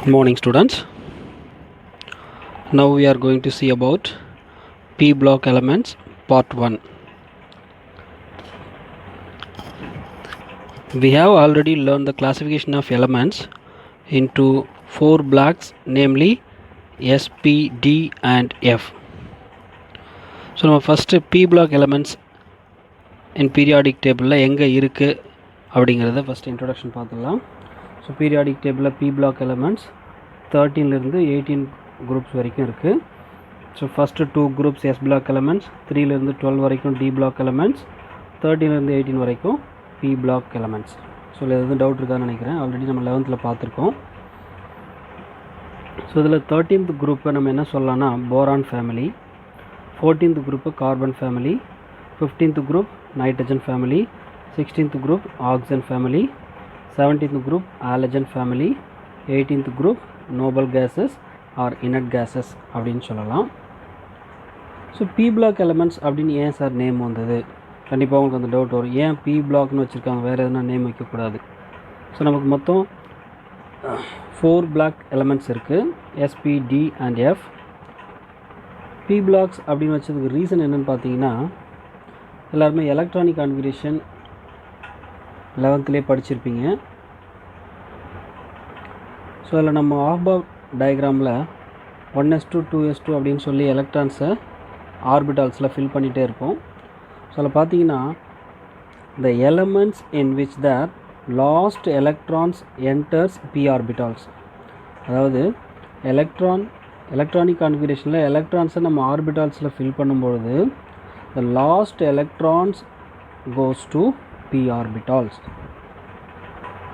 Good morning, students. Now we are going to see about P block elements part 1. We have already learned the classification of elements into 4 blocks, namely S, P, D and F. So நம்ம first P block elements in periodic table எங்கே இருக்கு அப்படிங்கிறத first introduction பார்த்துக்கலாம். So periodic table P block elements 13 இருந்து 18 groups வரைக்கும் இருக்கு. So first 2 groups S block elements, 3 இருந்து 12 வரைக்கும் D block elements, 13 இருந்து 18 வரைக்கும் P block elements. ஸோ இதில் எதுவும் டவுட் இருக்கான்னு நினைக்கிறேன். ஆல்ரெடி நம்ம 11th பார்த்துருக்கோம். ஸோ இதில் 13th குரூப்பை நம்ம என்ன சொல்லலாம்னா boron family, 14th group carbon family, 15th group nitrogen family, 16th group oxygen family, 17th group halogen family, 18th group noble gases are inert gases அப்படின்னு சொல்லலாம். ஸோ பி பிளாக் எலமெண்ட்ஸ் அப்படின்னு ஏன் sir name வந்தது? கண்டிப்பாக உங்களுக்கு அந்த doubt வரும், ஏன் பி பிளாக்னு வச்சுருக்காங்க, வேறு எதுனா நேம் வைக்கக்கூடாது? ஸோ நமக்கு மொத்தம் 4 பிளாக் எலமெண்ட்ஸ் இருக்குது, s p, d and f. P blocks அப்படின்னு வச்சதுக்கு ரீசன் என்னென்னு பார்த்தீங்கன்னா, எல்லாருமே எலக்ட்ரானிக் கான்ஃபிகரேஷன் 11th படிச்சிருப்பீங்க. ஸோ அதில் நம்ம ஆஃபார் டயக்ராமில் 1s2 2s2 அப்படின்னு சொல்லி எலக்ட்ரான்ஸை ஆர்பிட்டால்ஸில் ஃபில் பண்ணிகிட்டே இருப்போம். ஸோ அதில் பார்த்தீங்கன்னா the elements in which the last electrons enters p orbitals, அதாவது எலக்ட்ரானிக் கான்ஃபிகரேஷனில் எலக்ட்ரான்ஸை நம்ம ஆர்பிட்டால்ஸில் ஃபில் பண்ணும்பொழுது the last electrons goes to p orbitals.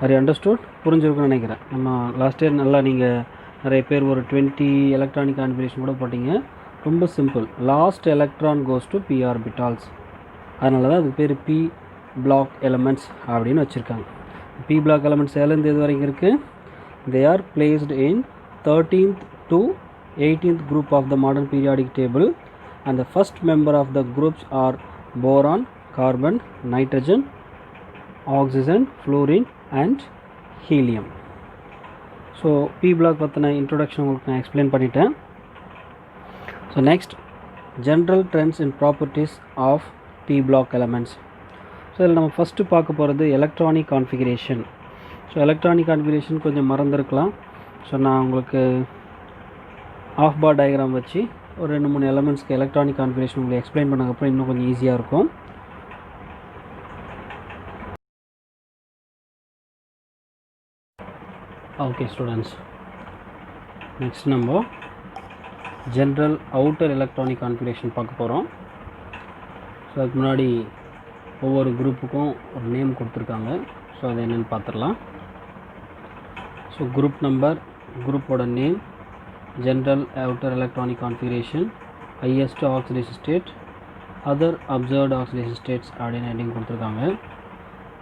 அது அண்டர்ஸ்டுட், புரிஞ்சிருக்குன்னு நினைக்கிறேன். நம்ம லாஸ்ட் இயர் நல்லா நீங்கள் நிறைய பேர் ஒரு 20 எலக்ட்ரானிக் கான்ஃபிகரேஷன் கூட போட்டிங்க. ரொம்ப simple, last electron goes to p orbitals. அதனால தான் அதுக்கு பேர் பி பிளாக் எலமெண்ட்ஸ் அப்படின்னு வச்சுருக்காங்க. பி பிளாக் எலமெண்ட்ஸ் எதுலேருந்து எது வரைக்கும் இருக்குது? They are placed in 13th to 18th group of the modern periodic table, and the first member of the groups are boron, carbon, nitrogen, oxygen, fluorine and helium. So p block பற்றின introduction உங்களுக்கு நான் explain பண்ணிட்டேன். So next general trends and properties of p block elements. So இதில் நம்ம first பார்க்க போகிறது electronic configuration. So electronic configuration கொஞ்சம் மறந்துருக்கலாம். ஸோ நான் உங்களுக்கு ஆஃப் பார் டயக்ராம் வச்சு ஒரு 2-3 எலமெண்ட்ஸ்க்கு எலக்ட்ரானிக் கான்ஃபிகரேஷன் உங்களுக்கு எக்ஸ்பிளைன் பண்ணக்கப்புறம் இன்னும் கொஞ்சம் ஈஸியாக இருக்கும். ஓகே ஸ்டூடெண்ட்ஸ், நெக்ஸ்ட் நம்ம ஜென்ரல் அவுட்டர் எலக்ட்ரானிக் கான்ஃபிகரேஷன் பார்க்க போகிறோம். ஸோ அதுக்கு முன்னாடி ஒவ்வொரு குரூப்புக்கும் ஒரு நேம் கொடுத்துருக்காங்க. ஸோ அது என்னென்னு பார்த்துடலாம். ஸோ குரூப் நம்பர், குரூப்போட name, general outer electronic configuration, highest oxidation state, other observed oxidation states அப்படின்னு ஹெட்டிங் கொடுத்துருக்காங்க.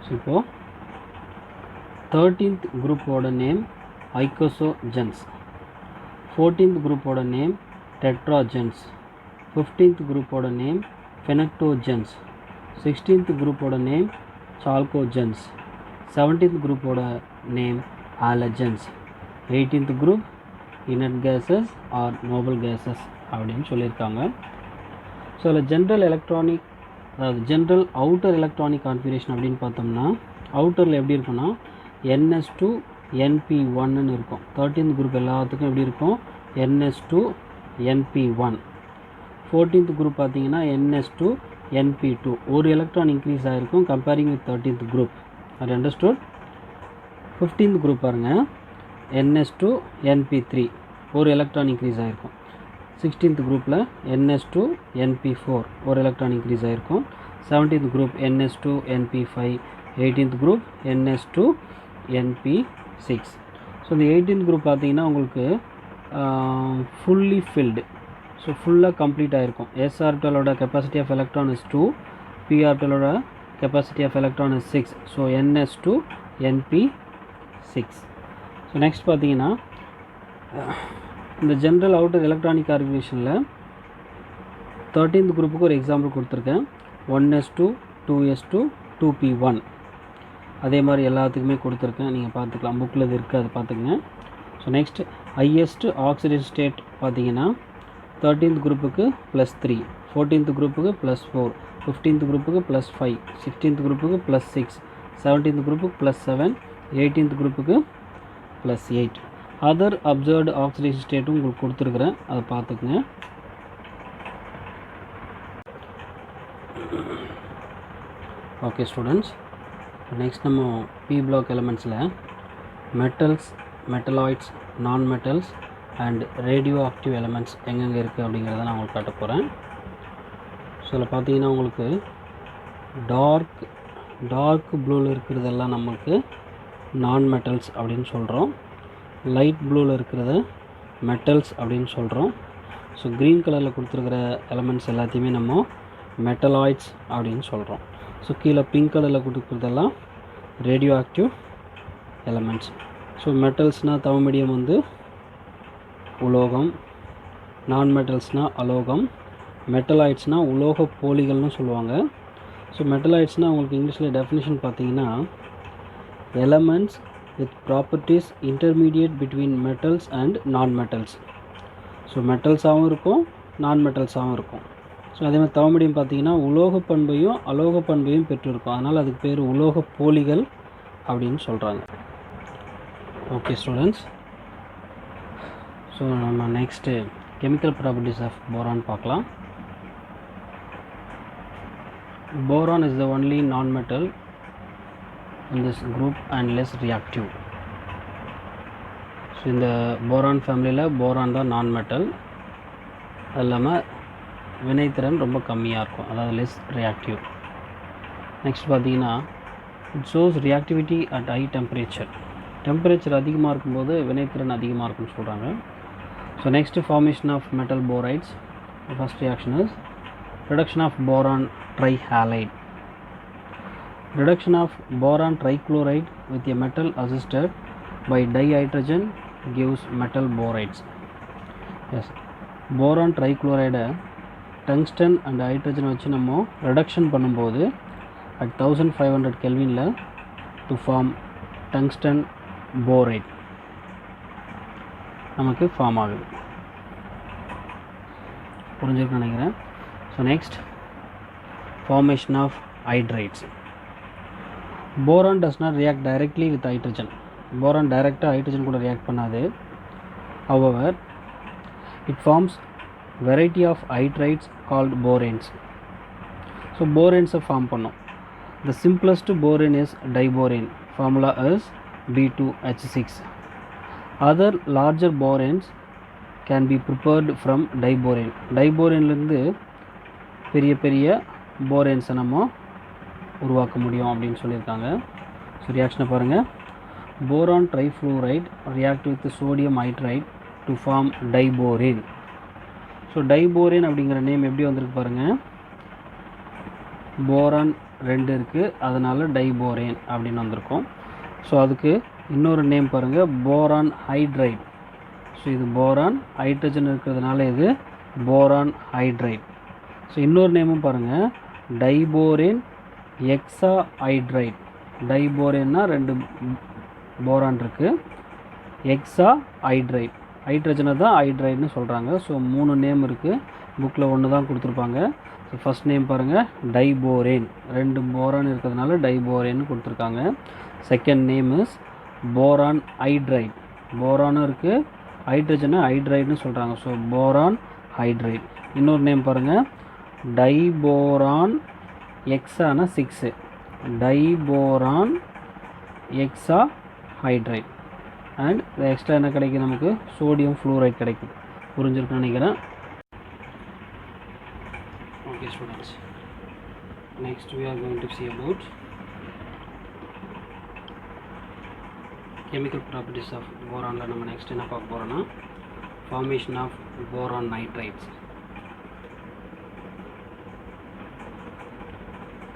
ஸோ இப்போது 13th குரூப்போட நேம் ஐகோசோஜென்ஸ், 14th குரூப்போட நேம் டெட்ராஜென்ஸ், 15th குரூப்போட நேம் ஃபெனக்டோஜென்ஸ், 16th குரூப்போட நேம் சால்கோஜென்ஸ், 17th குரூப்போட name halogens, 18th group inert gases are noble gases அப்படின்னு சொல்லியிருக்காங்க. ஸோ அதில் ஜென்ரல் எலக்ட்ரானிக், அதாவது ஜென்ரல் அவுட்டர் எலக்ட்ரானிக் கான்ஃபிகரேஷன் அப்படின்னு பார்த்தோம்னா, அவுட்டரில் எப்படி இருக்குன்னா NS2 NP1ன்னு இருக்கும். 13th குரூப் எல்லாத்துக்கும் எப்படி இருக்கும்? NS2 NP1. 14th குரூப் பார்த்தீங்கன்னா NS2 NP2. ஒரு எலக்ட்ரான் இன்க்ரீஸ் ஆகிருக்கும் கம்பேரிங் வித் 13th குரூப். அது அண்டர்ஸ்டுட். 15th குரூப் பாருங்கள், NS2 NP3, ஒரு எலக்ட்ரான் இன்க்ரீஸ் ஆகிருக்கும். 16th குரூப்பில் NS2 NP4, ஒரு எலக்ட்ரான் இன்க்ரீஸ் ஆகிருக்கும். 17th group NS2 NP5, 18th group NS2 NP6. So இந்த 18th குரூப் பார்த்தீங்கன்னா உங்களுக்கு ஃபுல்லி ஃபில்டு, ஸோ ஃபுல்லாக கம்ப்ளீட் ஆகிருக்கும். S ஆர்பிட்டலோட capacity of electron is 2, P ஆர்பிட்டலோட capacity of electron is 6. So NS2 NP6. So next பார்த்தீங்கன்னா இந்த ஜென்ரல் அவுட்டர் எலக்ட்ரானிக் கான்ஃபிகரேஷனில் 13th குரூப்புக்கு ஒரு எக்ஸாம்பிள் கொடுத்துருக்கேன். 1s2 2s2 2p1. அதே மாதிரி எல்லாத்துக்குமே கொடுத்துருக்கேன், நீங்கள் பார்த்துக்கலாம். புக்கில் இது இருக்குது, அதை பார்த்துக்கங்க. So next highest oxidation state பார்த்தீங்கன்னா 13th குரூப்புக்கு +3, 14th குரூப்புக்கு +4, 15th குரூப்புக்கு +5, 16th குரூப்புக்கு +6, 17th குரூப்புக்கு +7, 18th குரூப்புக்கு +8. அதர் அப்சர்வ்டு ஆக்சிடேஷன் ஸ்டேட்டும் உங்களுக்கு கொடுத்துருக்குறேன், அதை பார்த்துக்குங்க. ஓகே ஸ்டூடெண்ட்ஸ், நெக்ஸ்ட் நம்ம பி பிளாக் எலிமெண்ட்ஸில் metals, metalloids, non metals and radioactive elements எங்கெங்கே இருக்குது அப்படிங்கிறத நான் உங்களுக்கு காட்ட போகிறேன். ஸோ இதில் பார்த்தீங்கன்னா உங்களுக்கு டார்க் ப்ளூவில் இருக்கிறதெல்லாம் நமக்கு நான் மெட்டல்ஸ் அப்படின்னு சொல்கிறோம். லைட் ப்ளூவில் இருக்கிறத மெட்டல்ஸ் அப்படின்னு சொல்கிறோம். ஸோ க்ரீன் கலரில் கொடுத்துருக்கிற எலிமெண்ட்ஸ் எல்லாத்தையுமே நம்ம மெட்டலாய்ட்ஸ் அப்படின்னு சொல்கிறோம். ஸோ கீழே பிங்க் கலரில் கொடுக்குறதெல்லாம் ரேடியோ ஆக்டிவ் எலிமெண்ட்ஸ். ஸோ மெட்டல்ஸ்னால் தமிழ் மீடியம் வந்து உலோகம், நான் மெட்டல்ஸ்னால் அலோகம், மெட்டலாய்ட்ஸ்னால் உலோக போலிகள்னு சொல்லுவாங்க. ஸோ மெட்டலாய்ட்ஸ்னால் உங்களுக்கு இங்கிலீஷில் டெஃபினிஷன் பார்த்தீங்கன்னா elements with properties intermediate between metals and non metals. So மெட்டல்ஸாகவும் இருக்கும், நான் மெட்டல்ஸாகவும் இருக்கும். ஸோ அதே மாதிரி தமிழ் மீடியம் பார்த்தீங்கன்னா உலோக பண்பையும் அலோக பண்பையும் பெற்றிருக்கும், அதனால் அதுக்கு பேர் உலோக போலிகள் அப்படின்னு சொல்கிறாங்க. ஓகே ஸ்டூடெண்ட்ஸ், ஸோ நம்ம next chemical properties of boron பார்க்கலாம். Boron is the only non-metal in this group and less reactive. So இந்த போரான் ஃபேமிலியில் போரான் தான் நான் மெட்டல், அது இல்லாமல் வினைத்திறன் ரொம்ப கம்மியாக இருக்கும், அதாவது லெஸ் ரியாக்டிவ். நெக்ஸ்ட் பார்த்தீங்கன்னா it shows reactivity at high temperature அதிகமாக இருக்கும்போது வினைத்திறன் அதிகமாக இருக்குன்னு சொல்கிறாங்க. So next formation of metal borides. First reaction is reduction of boron trihalide. Reduction of boron trichloride with a metal assisted by dihydrogen gives metal borides. Yes, boron trichloride tungsten and hydrogen வச்சு நம்ம reduction பண்ணும்போது at 1500 Kelvinல to form tungsten boride நமக்கு form ஆகுது. புரிஞ்சிருக்குன்னு நினைக்கிறேன். So next, formation of hydrides. Boron does not react directly with hydrogen. Boron direct hydrogen கூட react பண்ணாது. However, it forms variety of hydrides called boranes. So boranes form பண்ணும். The simplest borane is diborane. Formula is B2H6. Other larger boranes can be prepared from diborane. Diboraneலேருந்து பெரிய பெரிய போரேன்ஸை நம்ம உருவாக்க முடியும் அப்படின்னு சொல்லியிருக்காங்க. ஸோ ரியாக்ஷனை பாருங்கள். Boron trifluoride react with sodium hydride to form diborane. So diborane அப்படிங்கிற நேம் எப்படி வந்திருக்கு பாருங்கள். போரான் 2 இருக்குது, அதனால் டைபோரேன் அப்படின்னு வந்திருக்கும். ஸோ அதுக்கு இன்னொரு நேம் பாருங்கள், போரான் ஹைட்ரைட். ஸோ இது போரான், ஹைட்ரஜன் இருக்கிறதுனால இது போரான் ஹைட்ரைட். ஸோ இன்னொரு நேமும் பாருங்கள், டைபோரேன் எக்ஸா ஹைட்ரைட். டைபோரேன்னா 2 போரான் இருக்குது, எக்ஸா ஹைட்ரைட், ஹைட்ரஜனை தான் ஹைட்ரைட்னு சொல்கிறாங்க. ஸோ 3 நேம் இருக்குது, புக்கில் 1 தான் கொடுத்துருப்பாங்க. ஸோ ஃபஸ்ட் நேம் பாருங்கள் டைபோரேன், 2 போரான் இருக்கிறதுனால டைபோரேன்னு கொடுத்துருக்காங்க. Second name is boron hydride, போரானும் இருக்குது, ஹைட்ரஜனை ஹைட்ரைட்னு சொல்கிறாங்க. So boron hydride. இன்னொரு நேம் பாருங்கள் டைபோரான் எக்ஸானா 6, diboron hexa hydride. And extra என்ன கிடைக்கும் நமக்கு, சோடியம் ஃப்ளூரைட் கிடைக்குது. புரிஞ்சிருக்குன்னு நினைக்கிறேன். Okay students, next we are going to see about chemical properties of boron. நம்ம நெக்ஸ்ட் என்ன பார்க்க போகிறோன்னா formation of boron nitrides.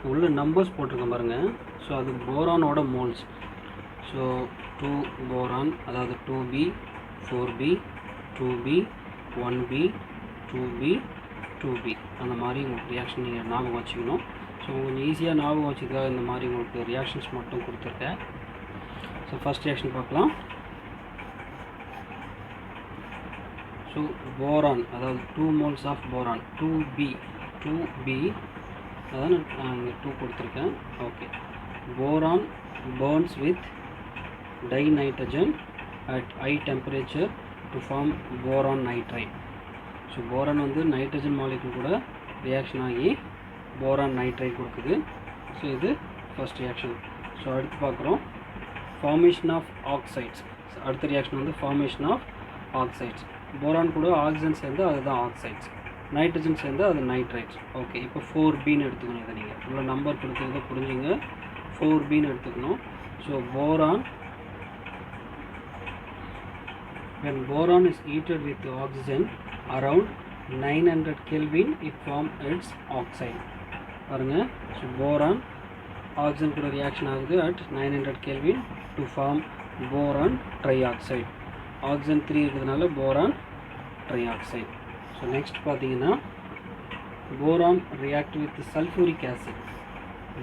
உள்ள நம்பர்ஸ் போட்டிருக்கேன் பாருங்கள். ஸோ அது போரானோட மோல்ஸ். ஸோ 2 போரான், அதாவது 2B 4B 2B 1B 2B 2B, அந்த மாதிரி உங்களுக்கு ரியாக்ஷன் நீங்கள் ஞாபகம் வச்சுக்கணும். ஸோ கொஞ்சம் ஈஸியாக ஞாபகம் வச்சுக்க இந்த மாதிரி உங்களுக்கு ரியாக்ஷன்ஸ் மட்டும் கொடுத்துருக்கேன். ஸோ ஃபஸ்ட் ரியாக்ஷன் பார்க்கலாம். ஸோ போரான் அதாவது 2 moles ஆஃப் போரான் 2b அதான் நான் இங்கே 2 கொடுத்துருக்கேன். Okay, boron burns with dinitrogen at high temperature to form boron nitride. So boron வந்து நைட்ரஜன் மாலிகுல் கூட ரியாக்ஷன் ஆகி போரான் நைட்ரைட் கொடுக்குது. ஸோ இது ஃபர்ஸ்ட் ரியாக்ஷன். ஸோ அடுத்து பார்க்குறோம் ஃபார்மேஷன் ஆஃப் ஆக்சைட்ஸ். அடுத்த ரியாக்ஷன் வந்து ஃபார்மேஷன் ஆஃப் ஆக்சைட்ஸ். போரான் கூட ஆக்சிஜன் சேர்ந்து அதுதான் ஆக்சைட்ஸ், நைட்ரஜன் சேர்ந்து அது நைட்ரைட்ஸ். ஓகே, இப்போ 4bன்னு எடுத்துக்கணும். இதை நீங்கள் இவ்வளோ நம்பர் கொடுத்ததை புரிஞ்சுங்க. 4bன்னு எடுத்துக்கணும். So boron, when boron is heated with oxygen around 900 Kelvin it form its oxide. பாருங்க, ஸோ போரான் ஆக்சிஜன் கூட ரியாக்ஷன் ஆகுது at 900 Kelvin to form boron trioxide. Oxygen 3 இருக்கிறதுனால போரான் ட்ரைஆக்சைடு. ஸோ நெக்ஸ்ட் பார்த்தீங்கன்னா boron react with sulphuric acid.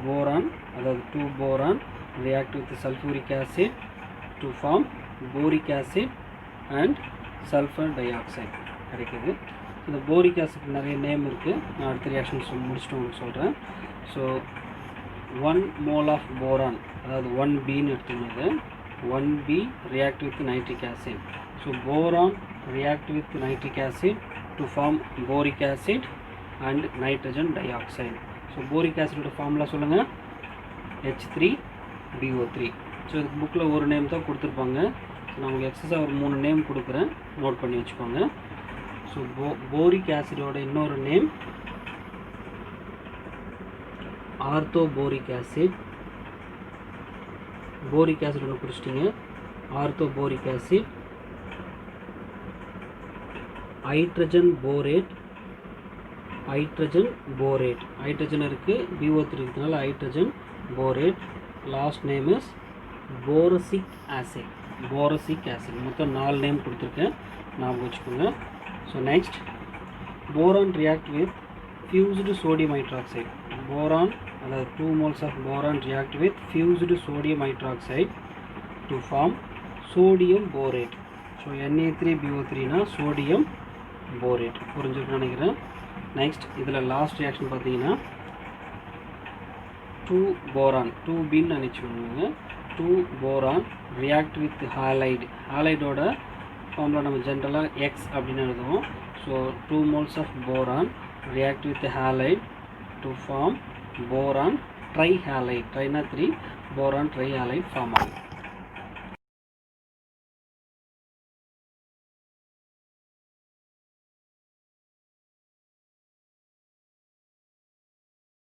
Boron அதாவது 2 boron react with sulphuric acid to form boric acid and sulphur dioxide கிடைக்குது. இந்த boric acid நிறைய name இருக்குது. நான் அடுத்த reaction முடிச்சுட்டு உங்களுக்கு சொல்கிறேன். ஸோ 1 mole ஆஃப் போரான் அதாவது 1bன்னு எடுத்துக்கிறது. 1b react with nitric acid. So boron react with nitric acid to form boric acid and nitrogen dioxide. So boric acid formula சொல்லுங்க, H3BO3. ஸோ இதுக்கு புக்கில் ஒரு நேம் தான் கொடுத்துருப்பாங்க. நான் உங்களுக்கு எக்ஸஸாக ஒரு 3 நேம் கொடுக்குறேன், நோட் பண்ணி வச்சுக்கோங்க. ஸோ போரிக் ஆசிடோட இன்னொரு name orthoboric acid. Boric acid ஒன்று குடிச்சிட்டிங்க, orthoboric acid. Hydrogen borate, hydrogen இருக்குது, BO3 இருக்கிறதுனால hydrogen borate. Last name is boracic acid. மொத்தம் 4 நேம் கொடுத்துருக்கேன், ஞாபகம் வச்சுக்கோங்க. So next boron react with fused sodium hydroxide. Boron அதாவது 2 moles of boron react with fused sodium hydroxide to form sodium borate. So Na3BO3னா sodium borate. புரிஞ்சுக்கணும்னு நினைக்கிறேன். Next இதில் last reaction பார்த்தீங்கன்னா 2 போரான் 2bன்னு நினச்சிக்கோங்க. 2 போரான் ரியாக்ட் வித் ஹாலைடு. ஹாலைடோட formula நம்ம ஜென்ரலாக X அப்படின்னு எழுதுவோம். So 2 moles of boron react with halide to form boron trihalide. Trina 3 boron trihalide form ஆகும்.